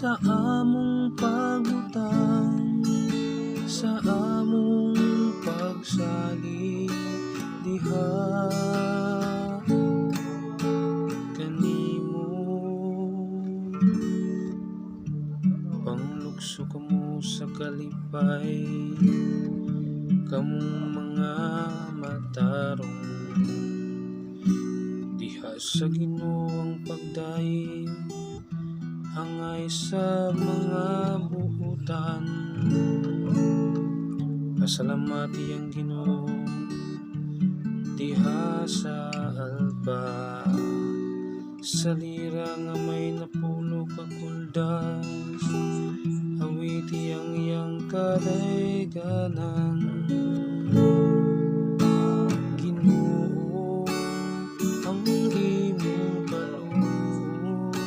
sa among pagbutang, sa among pagsali diha kanimo. Panglukso kamo sa kalipay, kamong mga matarong diha sa Ginoo ang pagdaig, hangay sa mga buutan. Pasalamati ang Ginoo diha sa alba, sa lira nga may napulo ka kuldas, awiti ang iyang kadayganan. Ginoo ang imong kaluoy,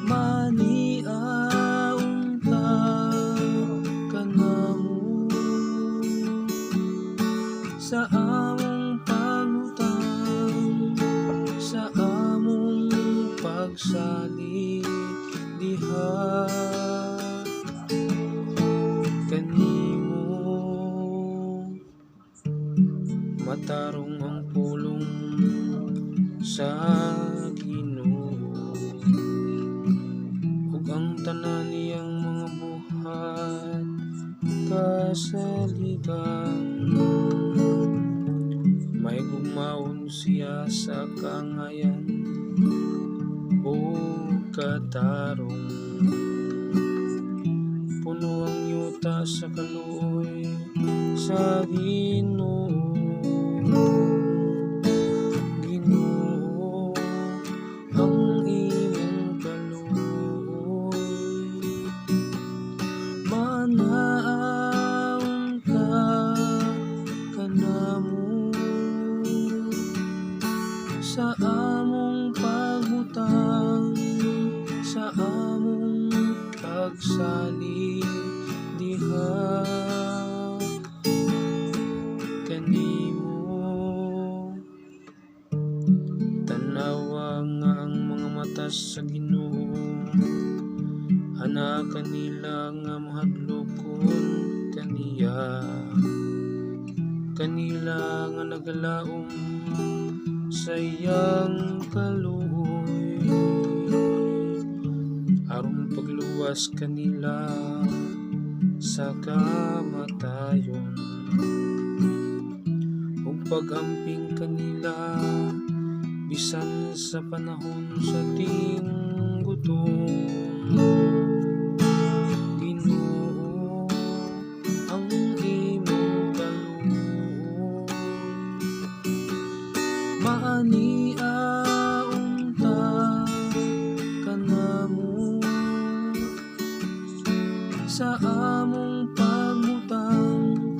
maniaon ta kanamo sa among pangutang, sa among pagsali diha kanimo. Matarong ang pulong sa Ginoo, ug ang tanan niyang mga buhat kasaligan. May gumaon siya sa kangayan o katarong, puno ang yuta sa kaluoy sa Ginoo. Ginoo ang imong kaluoy, manaon ka kanamo sa among pagbutang, sa among pagsali diha kanimo. Tanawa nga ang mga mata sa Ginoo, hana kanila nga mahadlokon kaniya, kanila nga nagalaom sa iyang kaluoy, aron pagluwas kanila sa kamatayon, ug pagamping kanila bisan sa panahon sa tinggutom. Ginoo ang imong kaluoy, maaniaon ta kanamo sa among pagmutang,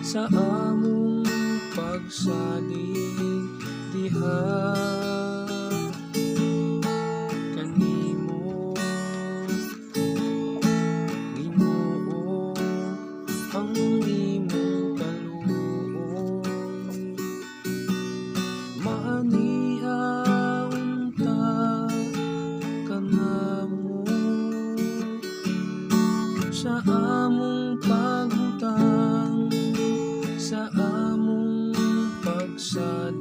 sa among pagsalig diha kanimo. Ginoo ang imong kaluoy, maaniaon ta kanamo sa among pagbutang, sa among pagsali